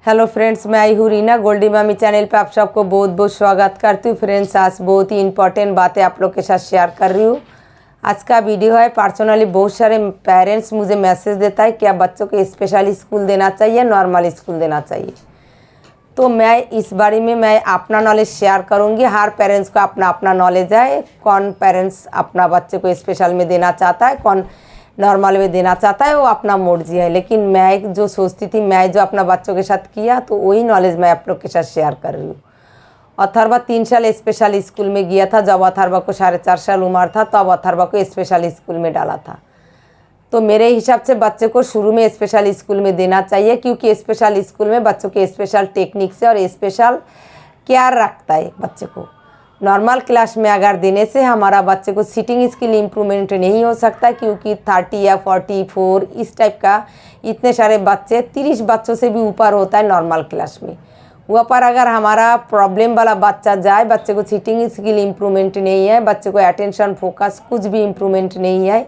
Hello friends, मैं आई हूँ रीना। गोल्डी मामी चैनल पे आप सबको बहुत बहुत स्वागत करती हूँ। फ्रेंड्स, आज बहुत ही इंपॉर्टेंट बातें आप लोग के साथ शेयर कर रही हूँ। आज का वीडियो है, पर्सनली बहुत सारे पेरेंट्स मुझे मैसेज देता है क्या बच्चों को स्पेशल स्कूल देना चाहिए, नॉर्मल स्कूल देना चाहिए। तो मैं इस बारे में मैं अपना नॉलेज शेयर करूँगी। हर पेरेंट्स को अपना अपना नॉलेज है, कौन पेरेंट्स अपना बच्चे को स्पेशल में देना चाहता है, कौन नॉर्मल में देना चाहता है, वो अपना मर्जी है। लेकिन मैं जो सोचती थी, मैं जो अपना बच्चों के साथ किया, तो वही नॉलेज मैं आप लोग के साथ शेयर कर रही हूँ। अथर्वा 3 साल स्पेशल स्कूल में गया था। जब अथर्वा को 4.5 साल उम्र था तब अथर्वा को स्पेशल स्कूल में डाला था। तो मेरे हिसाब से बच्चे को शुरू में स्पेशल स्कूल में देना चाहिए, क्योंकि स्पेशल स्कूल में बच्चों के स्पेशल टेक्निक से और स्पेशल केयर रखता है बच्चे को। नॉर्मल क्लास में अगर देने से हमारा बच्चे को सिटिंग स्किल इम्प्रूवमेंट नहीं हो सकता, क्योंकि 30 या 44 इस टाइप का इतने सारे बच्चे 30 बच्चों से भी ऊपर होता है नॉर्मल क्लास में। वहाँ पर अगर हमारा प्रॉब्लम वाला बच्चा जाए, बच्चे को सिटिंग स्किल इम्प्रूवमेंट नहीं है, बच्चे को अटेंशन फोकस कुछ भी इम्प्रूवमेंट नहीं है,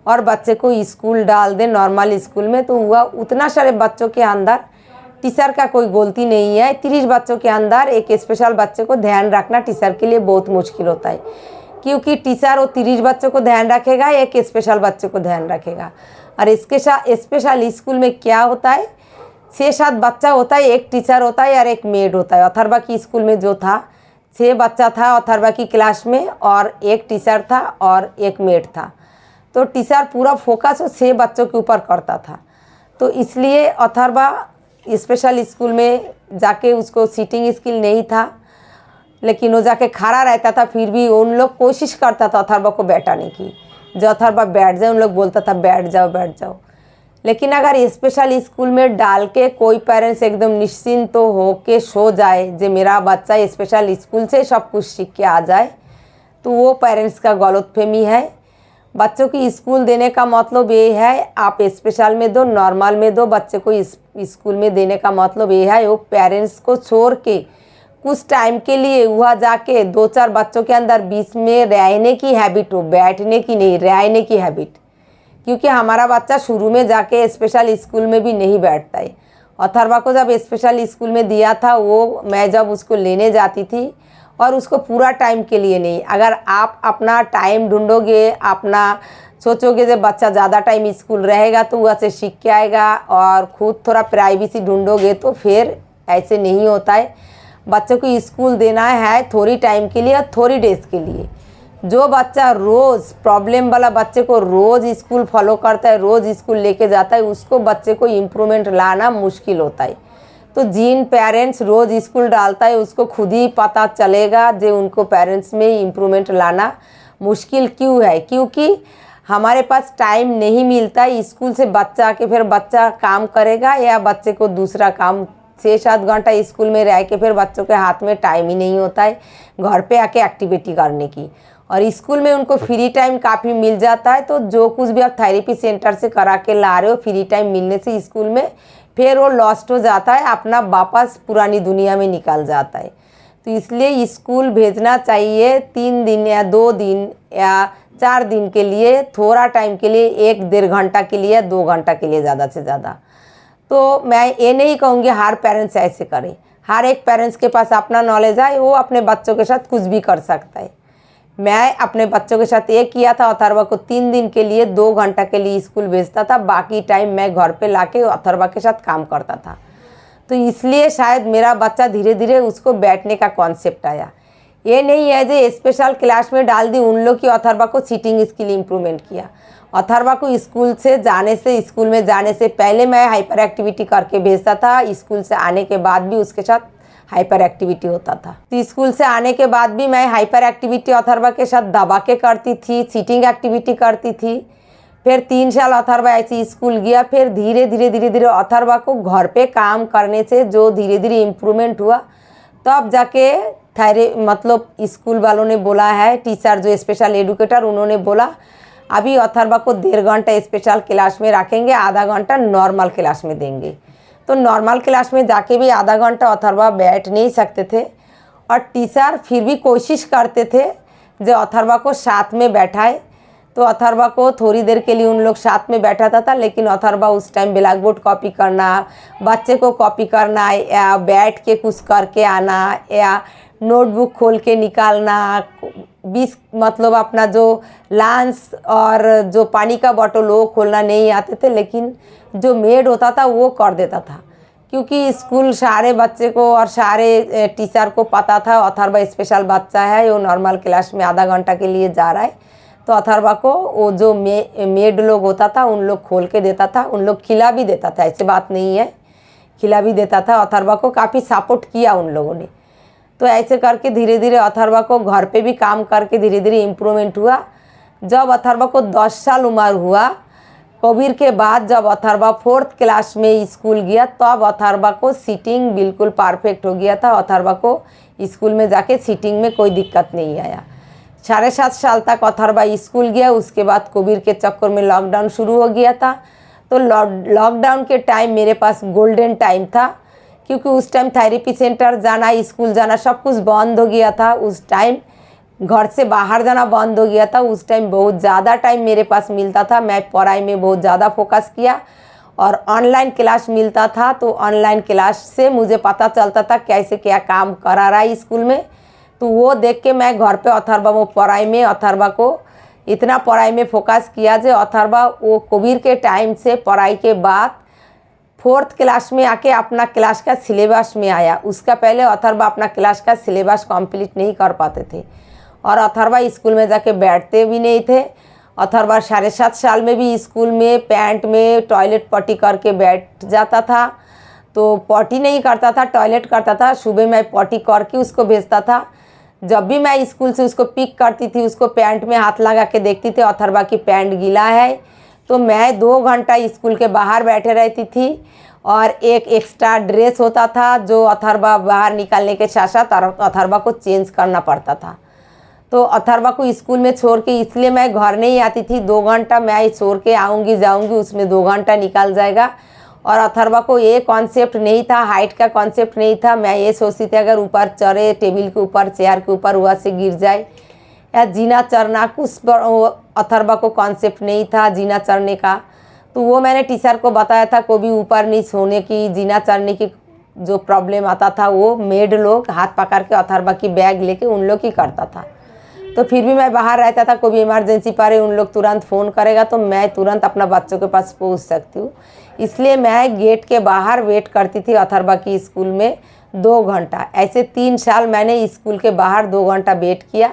और बच्चे को स्कूल डाल दे नॉर्मल स्कूल में, तो वह उतना सारे बच्चों के अंदर टीचर का कोई गलती नहीं है। 30 बच्चों के अंदर एक स्पेशल बच्चे को ध्यान रखना टीचर के लिए बहुत मुश्किल होता है, क्योंकि टीचर वो 30 बच्चों को ध्यान रखेगा, एक स्पेशल बच्चे को ध्यान रखेगा। और इसके साथ स्पेशल स्कूल में क्या होता है, 6-7 बच्चा होता है, एक टीचर होता है और एक मेड होता है। अथर्वा की स्कूल में जो था 6 बच्चा था अथर्वा की क्लास में, और एक टीचर था और एक मेड था। तो टीचर पूरा फोकस 6 बच्चों के ऊपर करता था। तो इसलिए अथर्वा स्पेशल स्कूल में जाके उसको सीटिंग स्किल नहीं था, लेकिन वो जाके खड़ा रहता था, फिर भी उन लोग कोशिश करता था अथर्वा को बैठाने की। जो अथर्वा बैठ जाए, उन लोग बोलता था बैठ जाओ बैठ जाओ। लेकिन अगर स्पेशल स्कूल में डाल के कोई पेरेंट्स एकदम निश्चिंत तो हो के सो जाए, जो मेरा बच्चा स्पेशल स्कूल से सब कुछ सीख के आ जाए, तो वो पेरेंट्स का गलतफहमी है। बच्चों की स्कूल देने का मतलब ये है, आप स्पेशल में दो, नॉर्मल में दो, बच्चे को स्कूल में देने का मतलब ये है वो पेरेंट्स को छोड़ के कुछ टाइम के लिए वहाँ जाके 2-4 बच्चों के अंदर बीच में रहने की हैबिट हो, बैठने की नहीं, रहने की हैबिट। क्योंकि हमारा बच्चा शुरू में जाके स्पेशल स्कूल में भी नहीं बैठता है। अथर्वा को जब स्पेशल स्कूल में दिया था, वो मैं जब उसको लेने जाती थी, और उसको पूरा टाइम के लिए नहीं। अगर आप अपना टाइम ढूंढोगे, अपना सोचोगे जब बच्चा ज़्यादा टाइम स्कूल रहेगा तो वहाँ से सीख के आएगा, और ख़ुद थोड़ा प्राइवेसी ढूंढोगे, तो फिर ऐसे नहीं होता है। बच्चों को स्कूल देना है थोड़ी टाइम के लिए और थोड़ी डेज के लिए। जो बच्चा रोज़ प्रॉब्लम वाला बच्चे को रोज़ स्कूल फॉलो करता है, रोज़ स्कूल लेके जाता है, उसको बच्चे को इम्प्रूवमेंट लाना मुश्किल होता है। तो जिन पेरेंट्स रोज़ स्कूल डालता है, उसको खुद ही पता चलेगा जो उनको पेरेंट्स में इम्प्रूवमेंट लाना मुश्किल क्यों है। क्योंकि हमारे पास टाइम नहीं मिलता है। स्कूल से बच्चा आके फिर बच्चा काम करेगा, या बच्चे को दूसरा काम 6-7 घंटा स्कूल में रह के फिर बच्चों के हाथ में टाइम ही नहीं होता है घर पे आके एक्टिविटी करने की। और स्कूल में उनको फ्री टाइम काफ़ी मिल जाता है। तो जो कुछ भी आप थेरेपी सेंटर से करा के ला रहे हो, फ्री टाइम मिलने से स्कूल में फिर वो लॉस्ट हो जाता है, अपना वापस पुरानी दुनिया में निकल जाता है। तो इसलिए स्कूल भेजना चाहिए 3 दिन या 2 दिन या 4 दिन के लिए, थोड़ा टाइम के लिए, 1-1.5 घंटा के लिए, 2 घंटा के लिए ज़्यादा से ज़्यादा। तो मैं ये नहीं कहूँगी हर पेरेंट्स ऐसे करें। हर एक पेरेंट्स के पास अपना नॉलेज है, वो अपने बच्चों के साथ कुछ भी कर सकता है। मैं अपने बच्चों के साथ ये किया था, अथर्वा को 3 दिन के लिए 2 घंटा के लिए स्कूल भेजता था, बाकी टाइम मैं घर पे लाके अथर्वा के साथ काम करता था। तो इसलिए शायद मेरा बच्चा धीरे धीरे उसको बैठने का कॉन्सेप्ट आया। ये नहीं है जो स्पेशल क्लास में डाल दी उन लोग की अथर्वा को सीटिंग स्किल इम्प्रूवमेंट किया। अथर्वा को स्कूल में जाने से पहले मैं हाइपर एक्टिविटी करके भेजता था। स्कूल से आने के बाद भी उसके साथ हाइपर एक्टिविटी होता था। तो स्कूल से आने के बाद भी मैं हाइपर एक्टिविटी अथर्वा के साथ दबा के करती थी, सीटिंग एक्टिविटी करती थी। फिर 3 साल अथर्वा ऐसे स्कूल गया। फिर धीरे धीरे अथर्वा को घर पे काम करने से जो धीरे धीरे इम्प्रूवमेंट हुआ, तब जाके स्कूल वालों ने बोला है, टीचर जो स्पेशल एडुकेटर, उन्होंने बोला अभी अथर्वा को 1.5 घंटा स्पेशल क्लास में रखेंगे, आधा घंटा नॉर्मल क्लास में देंगे। तो नॉर्मल क्लास में जाके भी आधा घंटा अथर्वा बैठ नहीं सकते थे, और टीचर फिर भी कोशिश करते थे जो अथर्वा को साथ में बैठाए, तो अथर्वा को थोड़ी देर के लिए उन लोग साथ में बैठाता था, लेकिन अथर्वा उस टाइम ब्लैक बोर्ड कॉपी करना, बच्चे को कॉपी करना या बैठ के कुछ करके आना या नोटबुक खोल के निकालना, मतलब अपना जो लंच और जो पानी का बॉटल वो खोलना नहीं आते थे, लेकिन जो मेड होता था वो कर देता था, क्योंकि स्कूल सारे बच्चे को और सारे टीचर को पता था अथर्वा स्पेशल बच्चा है, वो नॉर्मल क्लास में आधा घंटा के लिए जा रहा है। तो अथर्वा को वो जो मेड लोग होता था उन लोग खोल के देता था, उन लोग खिला भी देता था, ऐसी बात नहीं है, खिला भी देता था। अथर्वा को काफ़ी सपोर्ट किया उन लोगों ने। तो ऐसे करके धीरे धीरे अथर्वा को घर पे भी काम करके धीरे धीरे इम्प्रूवमेंट हुआ। जब अथर्वा को 10 साल उम्र हुआ, कोविड के बाद जब अथर्वा 4th क्लास में स्कूल गया, तब अथर्वा को सीटिंग बिल्कुल परफेक्ट हो गया था। अथर्वा को स्कूल में जाके सीटिंग में कोई दिक्कत नहीं आया। 7.5 साल तक अथर्वा स्कूल गया। उसके बाद कोविड के चक्कर में लॉकडाउन शुरू हो गया था। तो लॉकडाउन के टाइम मेरे पास गोल्डन टाइम था, क्योंकि उस टाइम थेरेपी सेंटर जाना, स्कूल जाना सब कुछ बंद हो गया था। उस टाइम घर से बाहर जाना बंद हो गया था। उस टाइम बहुत ज़्यादा टाइम मेरे पास मिलता था। मैं पढ़ाई में बहुत ज़्यादा फोकस किया और ऑनलाइन क्लास मिलता था। तो ऑनलाइन क्लास से मुझे पता चलता था कैसे क्या काम करा रहा है स्कूल में। तो वो देख के मैं घर पे अथर्वा पढ़ाई में अथर्वा को इतना पढ़ाई में फोकस किया जो अथर्वा वो कोविड के टाइम से पढ़ाई के बाद 4th क्लास में आके अपना क्लास का सिलेबस में आया। उसका पहले अथर्वा अपना क्लास का सिलेबस कंप्लीट नहीं कर पाते थे और अथर्वा स्कूल में जाके बैठते भी नहीं थे। अथर्वा 7.5 साल में भी स्कूल में पैंट में टॉयलेट पॉटी करके बैठ जाता था। तो पॉटी नहीं करता था, टॉयलेट करता था। सुबह मैं पॉटी करके उसको भेजता था। जब भी मैं स्कूल से उसको पिक करती थी, उसको पैंट में हाथ लगा के देखती थी अथर्वा की पैंट गीला है, तो मैं 2 घंटा स्कूल के बाहर बैठे रहती थी। और एक एक्स्ट्रा ड्रेस होता था जो अथर्वा बाहर निकालने के साथ साथ अथर्वा को चेंज करना पड़ता था। तो अथर्वा को स्कूल में छोड़ के इसलिए मैं घर नहीं आती थी। 2 घंटा मैं छोड़ के आऊँगी जाऊँगी, उसमें 2 घंटा निकल जाएगा। और अथर्वा को ये कॉन्सेप्ट नहीं था, हाइट का कॉन्सेप्ट नहीं था। मैं ये सोचती थी अगर ऊपर चढ़े, टेबल के ऊपर, चेयर के ऊपर, वहाँ से गिर जाए या जीना चढ़ना, कुछ अथर्वा को कॉन्सेप्ट नहीं था जीना चढ़ने का। तो वो मैंने टीचर को बताया था, कोई भी ऊपर नहीं सोने की, जीना चढ़ने की जो प्रॉब्लम आता था वो मेड लोग हाथ पकड़ के अथर्वा की बैग लेके उन लोग ही करता था। तो फिर भी मैं बाहर रहता था, कोई भी इमरजेंसी पड़े उन लोग तुरंत फ़ोन करेगा तो मैं तुरंत अपना बच्चों के पास पहुंच सकती हूँ। इसलिए मैं गेट के बाहर वेट करती थी अथर्वा की स्कूल में 2 घंटा। ऐसे 3 साल मैंने स्कूल के बाहर 2 घंटा वेट किया।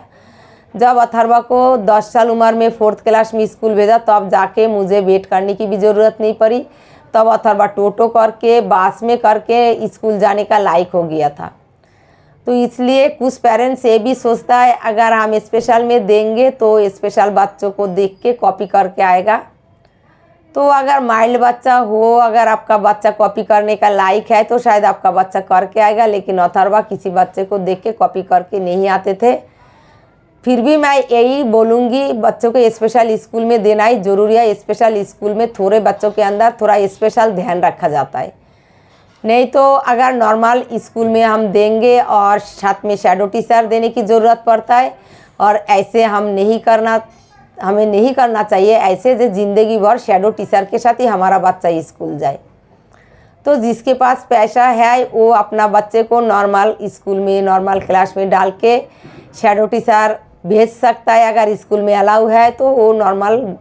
जब अथर्वा को 10 साल उम्र में 4th क्लास में स्कूल भेजा, तब जाके मुझे वेट करने की भी ज़रूरत नहीं पड़ी। तब अथर्वा टोटो करके, बास में करके स्कूल जाने का लायक हो गया था। तो इसलिए कुछ पेरेंट्स ये भी सोचता है अगर हम स्पेशल में देंगे तो स्पेशल बच्चों को देख के कॉपी करके आएगा। तो अगर माइल्ड बच्चा हो, अगर आपका बच्चा कॉपी करने का लायक है तो शायद आपका बच्चा करके आएगा। लेकिन अथर्वा किसी बच्चे को देख के कॉपी करके नहीं आते थे। फिर भी मैं यही बोलूँगी, बच्चों को स्पेशल स्कूल में देना ही ज़रूरी है। स्पेशल स्कूल में थोड़े बच्चों के अंदर थोड़ा स्पेशल ध्यान रखा जाता है। नहीं तो अगर नॉर्मल स्कूल में हम देंगे और साथ में शैडो टीचर देने की ज़रूरत पड़ता है। और ऐसे हमें नहीं करना चाहिए ऐसे जो ज़िंदगी भर शैडो टीचर के साथ ही हमारा बच्चा स्कूल जाए। तो जिसके पास पैसा है वो अपना बच्चे को नॉर्मल स्कूल में, नॉर्मल क्लास में डाल के शैडो टीचर भेज सकता है। अगर स्कूल में अलाउ है तो वो नॉर्मल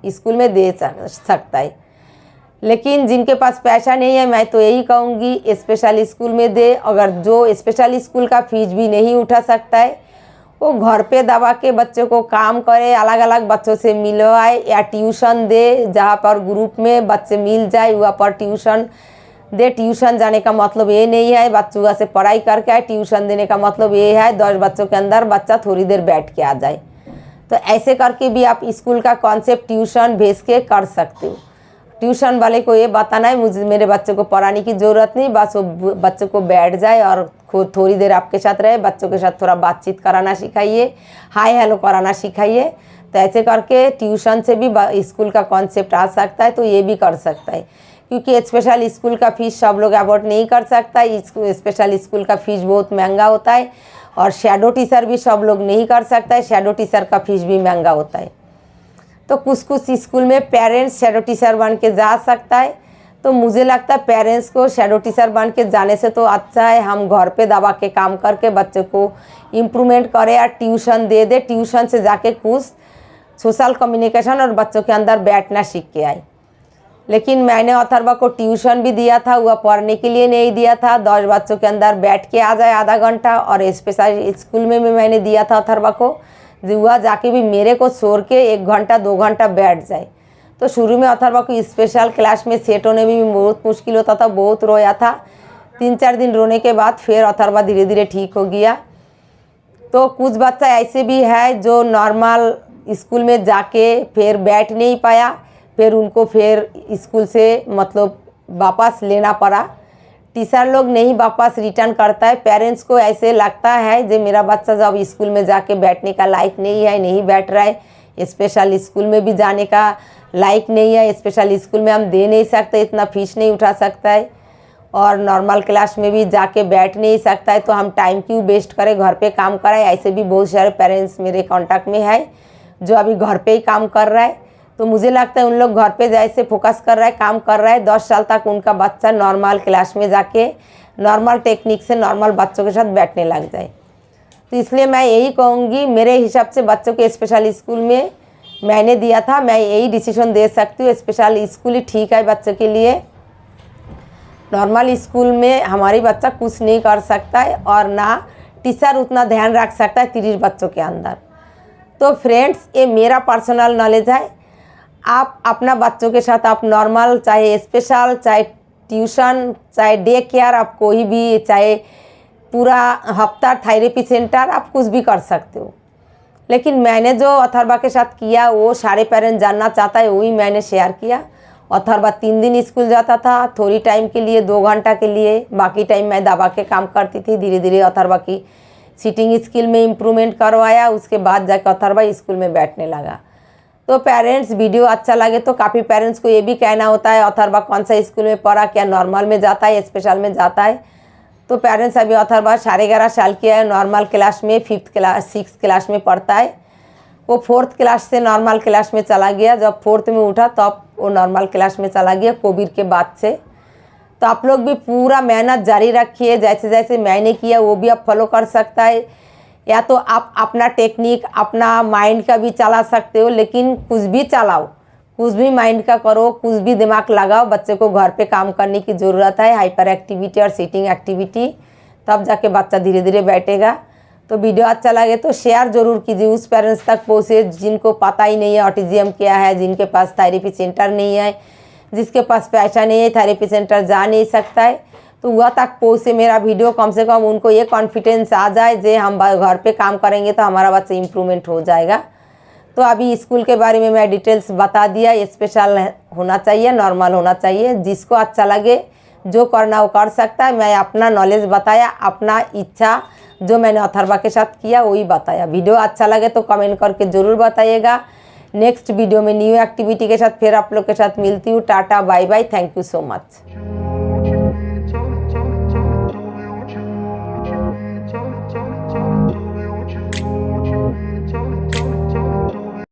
स्कूल में दे सकता है। लेकिन जिनके पास पैसा नहीं है, मैं तो यही कहूँगी स्पेशल स्कूल में दे। अगर जो स्पेशल स्कूल का फीस भी नहीं उठा सकता है, वो घर पे दबा के बच्चों को काम करे, अलग अलग बच्चों से मिलवाए या ट्यूशन दे। जहाँ पर ग्रुप में बच्चे मिल जाए वहाँ पर ट्यूशन दे। ट्यूशन जाने का मतलब ये नहीं है बच्चों से पढ़ाई करके आए। ट्यूशन देने का मतलब ये है 10 बच्चों के अंदर बच्चा थोड़ी देर बैठ के आ जाए। तो ऐसे करके भी आप स्कूल का कॉन्सेप्ट ट्यूशन भेज के कर सकते हो। ट्यूशन वाले को ये बताना है मुझे, मेरे बच्चे को पढ़ाने की ज़रूरत नहीं, बस वो बच्चों को बैठ जाए और थोड़ी देर आपके साथ रहे। बच्चों के साथ थोड़ा बातचीत कराना सिखाइए, हाय हेलो कराना सिखाइए। तो ऐसे करके ट्यूशन से भी स्कूल का कॉन्सेप्ट आ सकता है। तो ये भी कर सकता है, क्योंकि स्पेशल स्कूल का फ़ीस सब लोग अफोर्ड नहीं कर सकता। स्पेशल स्कूल का फ़ीस बहुत महंगा होता है और शैडो टीचर भी सब लोग नहीं कर सकता है। शैडो टीचर का फ़ीस भी महंगा होता है। तो कुछ कुछ स्कूल में पेरेंट्स शैडो टीचर बन के जा सकता है। तो मुझे लगता है पेरेंट्स को शैडो टीचर बन के जाने से तो अच्छा है हम घर पे दबा के काम करके बच्चों को इम्प्रूवमेंट करें या ट्यूशन दे दे, ट्यूशन से जाके कुछ सोशल कम्युनिकेशन और बच्चों के अंदर बैठना सीख के आए। लेकिन मैंने अथर्वा को ट्यूशन भी दिया था, वह पढ़ने के लिए नहीं दिया था, 10 बच्चों के अंदर बैठ के आ जाए आधा घंटा। और स्पेशल स्कूल में भी मैंने दिया था अथर्वा को, वह जाके भी मेरे को छोड़ के 1 घंटा 2 घंटा बैठ जाए। तो शुरू में अथर्वा को स्पेशल क्लास में सेट होने में भी बहुत मुश्किल होता था, बहुत रोया था। 3-4 दिन रोने के बाद फिर अथर्वा धीरे धीरे ठीक हो गया। तो कुछ बच्चा ऐसे भी है जो नॉर्मल स्कूल में जाके फिर बैठ नहीं पाया, फिर उनको फिर स्कूल से मतलब वापस लेना पड़ा। टीचर लोग नहीं वापस रिटर्न करता है, पेरेंट्स को ऐसे लगता है जो मेरा बच्चा जब स्कूल में जाके बैठने का लायक नहीं है, नहीं बैठ रहा है, स्पेशल स्कूल में भी जाने का लायक नहीं है, स्पेशल स्कूल में हम दे नहीं सकते, इतना फीस नहीं उठा सकता है और नॉर्मल क्लास में भी जाके बैठ नहीं सकता है, तो हम टाइम क्यों वेस्ट करें, घर पे काम कराए। ऐसे भी बहुत सारे पेरेंट्स मेरे कांटेक्ट में है जो अभी घर पे ही काम कर रहा है। तो मुझे लगता है उन लोग घर पे जैसे फोकस कर रहा है, काम कर रहा है, 10 साल तक उनका बच्चा नॉर्मल क्लास में जाके नॉर्मल टेक्निक से नॉर्मल बच्चों के साथ बैठने लग जाए। तो इसलिए मैं यही कहूँगी, मेरे हिसाब से बच्चों के स्पेशल स्कूल में मैंने दिया था, मैं यही डिसीजन दे सकती हूँ, स्पेशल स्कूल ही ठीक है बच्चों के लिए। नॉर्मल स्कूल में हमारी बच्चा कुछ नहीं कर सकता है और ना टीचर उतना ध्यान रख सकता है 30 बच्चों के अंदर। तो फ्रेंड्स, ये मेरा पर्सनल नॉलेज है। आप अपना बच्चों के साथ आप नॉर्मल, चाहे स्पेशल, चाहे ट्यूशन, चाहे डे केयर, आप कोई भी, चाहे पूरा हफ्ता थेरेपी सेंटर, आप कुछ भी कर सकते हो। लेकिन मैंने जो अथर्वा के साथ किया वो सारे पेरेंट्स जानना चाहता है, वही मैंने शेयर किया। अथर्वा 3 दिन स्कूल जाता था, थोड़ी टाइम के लिए, 2 घंटा के लिए, बाकी टाइम मैं दबा के काम करती थी। धीरे धीरे अथर्वा की सीटिंग स्किल में इम्प्रूवमेंट करवाया, उसके बाद जाकर अथर्वा स्कूल में बैठने लगा। तो पेरेंट्स, वीडियो अच्छा लगे तो काफ़ी पेरेंट्स को ये भी कहना होता है अथर्वा कौन सा स्कूल में पढ़ा, क्या नॉर्मल में जाता है, स्पेशल में जाता है। तो पेरेंट्स, अभी अथर्वा 11.5 साल की है, नॉर्मल क्लास में 5th क्लास 6th क्लास में पढ़ता है। वो 4th क्लास से नॉर्मल क्लास में चला गया, जब 4th में उठा तब वो नॉर्मल क्लास में चला गया कोविड के बाद से। तो आप लोग भी पूरा मेहनत जारी रखिए, जैसे जैसे मैंने किया वो भी आप फॉलो कर सकता है। या तो आप अपना टेक्निक, अपना माइंड का भी चला सकते हो, लेकिन कुछ भी चलाओ, कुछ भी माइंड का करो, कुछ भी दिमाग लगाओ। बच्चे को घर पे काम करने की ज़रूरत है, हाइपर एक्टिविटी और सीटिंग एक्टिविटी, तब जाके बच्चा धीरे धीरे बैठेगा। तो वीडियो अच्छा लगे तो शेयर ज़रूर कीजिए, उस पेरेंट्स तक पहुँचे जिनको पता ही नहीं है ऑटिज्म क्या है, जिनके पास थेरेपी सेंटर नहीं है, जिसके पास पैसा नहीं है, थेरेपी सेंटर जा नहीं सकता है। तो वह तक पहुँचे मेरा वीडियो, कम से कम उनको ये कॉन्फिडेंस आ जाए जे हम घर पे काम करेंगे तो हमारा बच्चा इम्प्रूवमेंट हो जाएगा। तो अभी स्कूल के बारे में मैं डिटेल्स बता दिया, स्पेशल होना चाहिए, नॉर्मल होना चाहिए, जिसको अच्छा लगे जो करना वो कर सकता है। मैं अपना नॉलेज बताया, अपना इच्छा जो मैंने अथर्वा के साथ किया वही बताया। वीडियो अच्छा लगे तो कमेंट करके ज़रूर बताइएगा। नेक्स्ट वीडियो में न्यू एक्टिविटी के साथ फिर आप लोग के साथ मिलती हूँ। Tata, bye bye, thank you so much.